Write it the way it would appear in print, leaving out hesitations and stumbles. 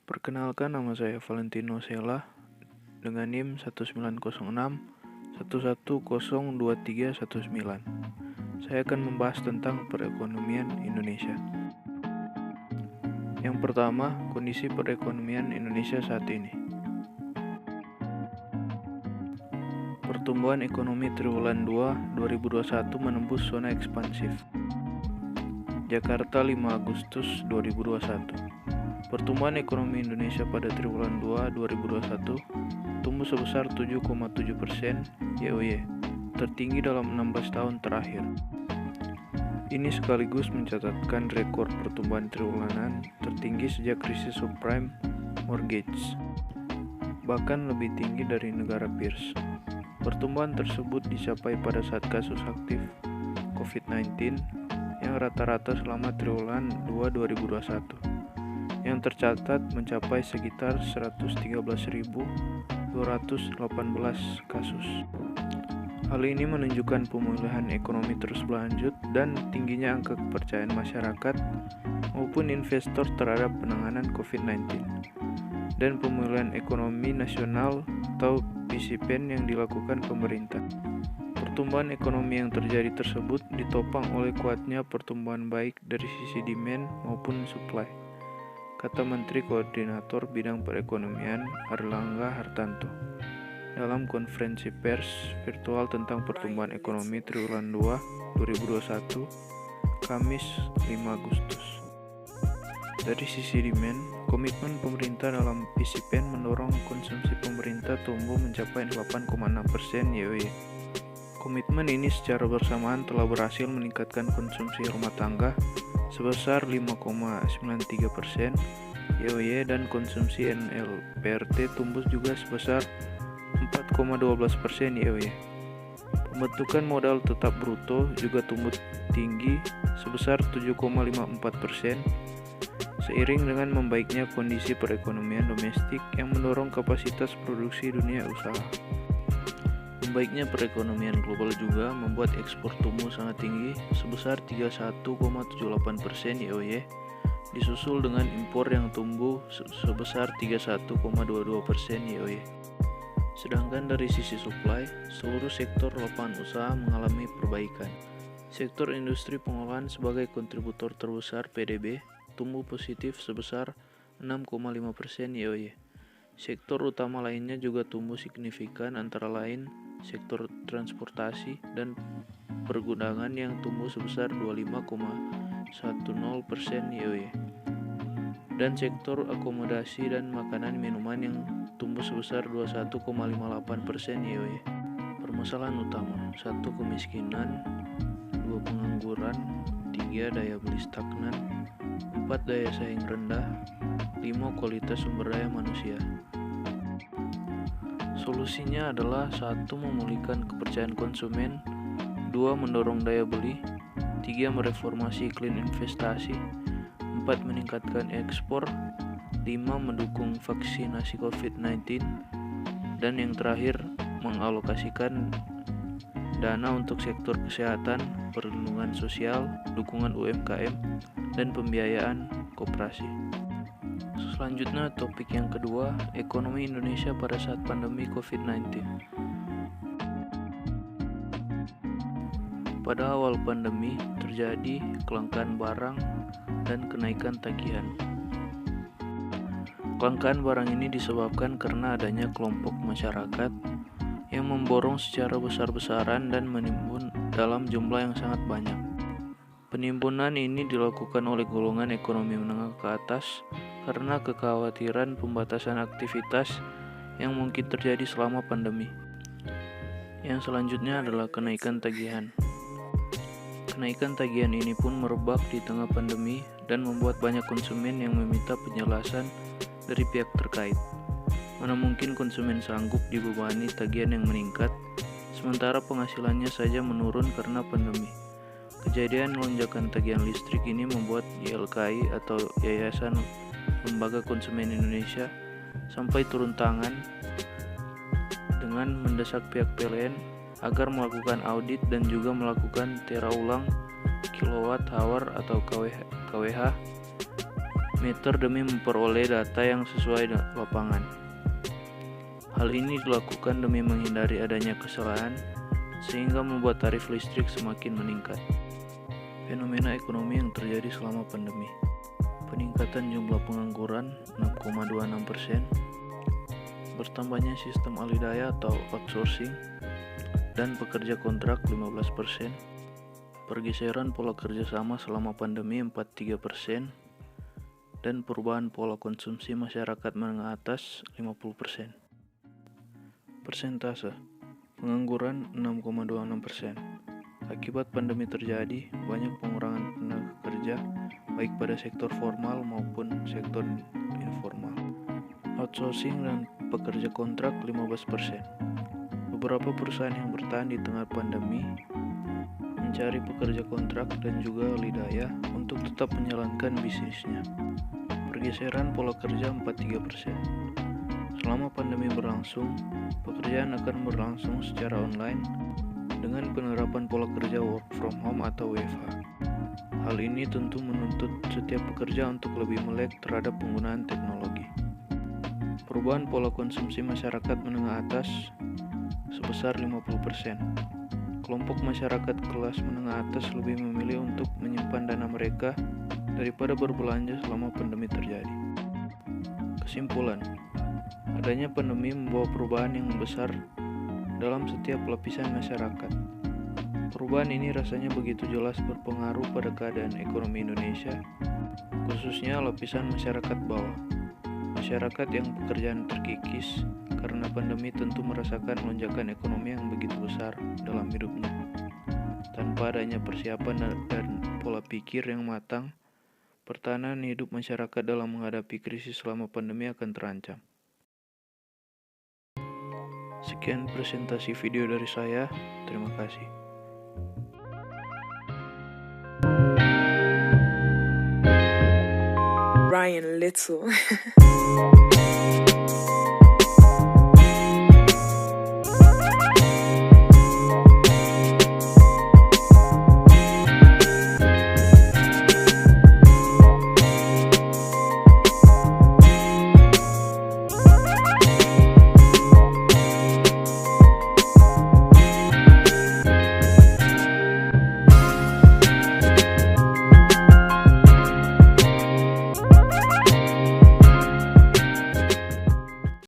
Perkenalkan, nama saya Valentino Sela dengan NIM 1906 11102319. Saya akan membahas tentang perekonomian Indonesia. Yang pertama, kondisi perekonomian Indonesia saat ini. Pertumbuhan ekonomi triwulan 2 2021 menembus zona ekspansif. Jakarta 5 Agustus 2021. Pertumbuhan ekonomi Indonesia pada triwulan 2 2021 tumbuh sebesar 7,7% YoY, tertinggi dalam 16 tahun terakhir. Ini sekaligus mencatatkan rekor pertumbuhan triwulanan tertinggi sejak krisis subprime mortgage, bahkan lebih tinggi dari negara peers. Pertumbuhan tersebut dicapai pada saat kasus aktif COVID-19 yang rata-rata selama triwulan 2 2021 yang tercatat mencapai sekitar 113.218 kasus. Hal ini menunjukkan pemulihan ekonomi terus berlanjut dan tingginya angka kepercayaan masyarakat maupun investor terhadap penanganan COVID-19 dan pemulihan ekonomi nasional atau PCPN yang dilakukan pemerintah. Pertumbuhan ekonomi yang terjadi tersebut ditopang oleh kuatnya pertumbuhan baik dari sisi demand maupun supply, kata Menteri Koordinator Bidang Perekonomian Airlangga Hartarto dalam konferensi pers virtual tentang pertumbuhan ekonomi triwulan 2 2021 Kamis 5 Agustus. Dari sisi demand, komitmen pemerintah dalam PCPN mendorong konsumsi pemerintah tumbuh mencapai 8,6% YoY. Komitmen ini secara bersamaan telah berhasil meningkatkan konsumsi rumah tangga sebesar 5,93% YoY dan konsumsi NLPRT tumbuh juga sebesar 4,12% YoY. Pembentukan modal tetap bruto juga tumbuh tinggi sebesar 7,54% seiring dengan membaiknya kondisi perekonomian domestik yang mendorong kapasitas produksi dunia usaha. Membaiknya perekonomian global juga membuat ekspor tumbuh sangat tinggi sebesar 31,78% YoY, disusul dengan impor yang tumbuh sebesar 31,22% YoY. Sedangkan dari sisi supply, seluruh sektor lapangan usaha mengalami perbaikan. Sektor industri pengolahan sebagai kontributor terbesar PDB tumbuh positif sebesar 6,5% YoY. Sektor utama lainnya juga tumbuh signifikan, antara lain sektor transportasi dan pergudangan yang tumbuh sebesar 25,10% YoY, dan sektor akomodasi dan makanan minuman yang tumbuh sebesar 21,58% YoY. Permasalahan utama: 1. Kemiskinan, 2. Pengangguran, 3. Daya beli stagnan, 4. Daya saing rendah, 5. Kualitas sumber daya manusia. Solusinya adalah 1. Memulihkan kepercayaan konsumen, 2. Mendorong daya beli, 3. Mereformasi iklim investasi, 4. Meningkatkan ekspor, 5. Mendukung vaksinasi COVID-19, dan yang terakhir mengalokasikan dana untuk sektor kesehatan, perlindungan sosial, dukungan UMKM, dan pembiayaan koperasi. Selanjutnya, topik yang kedua, ekonomi Indonesia pada saat pandemi COVID-19. Pada awal pandemi, terjadi kelangkaan barang dan kenaikan tagihan. Kelangkaan barang ini disebabkan karena adanya kelompok masyarakat yang memborong secara besar-besaran dan menimbun dalam jumlah yang sangat banyak. Penimbunan ini dilakukan oleh golongan ekonomi menengah ke atas karena kekhawatiran pembatasan aktivitas yang mungkin terjadi selama pandemi. Yang selanjutnya adalah kenaikan tagihan. Kenaikan tagihan ini pun merebak di tengah pandemi dan membuat banyak konsumen yang meminta penjelasan dari pihak terkait. Mana mungkin konsumen sanggup dibebani tagihan yang meningkat, sementara penghasilannya saja menurun karena pandemi. Kejadian lonjakan tagihan listrik ini membuat YLKI atau Yayasan Lembaga Konsumen Indonesia sampai turun tangan dengan mendesak pihak PLN agar melakukan audit dan juga melakukan tera ulang kilowatt hour atau KWH meter demi memperoleh data yang sesuai lapangan. Hal ini dilakukan demi menghindari adanya kesalahan sehingga membuat tarif listrik semakin meningkat. Fenomena ekonomi yang terjadi selama pandemi. Peningkatan jumlah pengangguran 6,26%, bertambahnya sistem alih daya atau outsourcing, dan pekerja kontrak 15%, pergeseran pola kerjasama selama pandemi 43%, dan perubahan pola konsumsi masyarakat menengah atas 50%. Persentase pengangguran 6,26%. Akibat pandemi terjadi, banyak pengurangan tenaga kerja baik pada sektor formal maupun sektor informal. Outsourcing dan pekerja kontrak 15%. Beberapa perusahaan yang bertahan di tengah pandemi mencari pekerja kontrak dan juga alih daya untuk tetap menjalankan bisnisnya. Pergeseran pola kerja 43%. Selama pandemi berlangsung, pekerjaan akan berlangsung secara online dengan penerapan pola kerja work from home atau WFH. Hal ini tentu menuntut setiap pekerja untuk lebih melek terhadap penggunaan teknologi. Perubahan pola konsumsi masyarakat menengah atas sebesar 50%. Kelompok masyarakat kelas menengah atas lebih memilih untuk menyimpan dana mereka daripada berbelanja selama pandemi terjadi. Kesimpulan, adanya pandemi membawa perubahan yang besar dalam setiap lapisan masyarakat. Perubahan ini rasanya begitu jelas berpengaruh pada keadaan ekonomi Indonesia, khususnya lapisan masyarakat bawah. Masyarakat yang pekerjaan terkikis karena pandemi tentu merasakan lonjakan ekonomi yang begitu besar dalam hidupnya. Tanpa adanya persiapan dan pola pikir yang matang, pertahanan hidup masyarakat dalam menghadapi krisis selama pandemi akan terancam. Sekian presentasi video dari saya. Terima kasih. Ryan Little.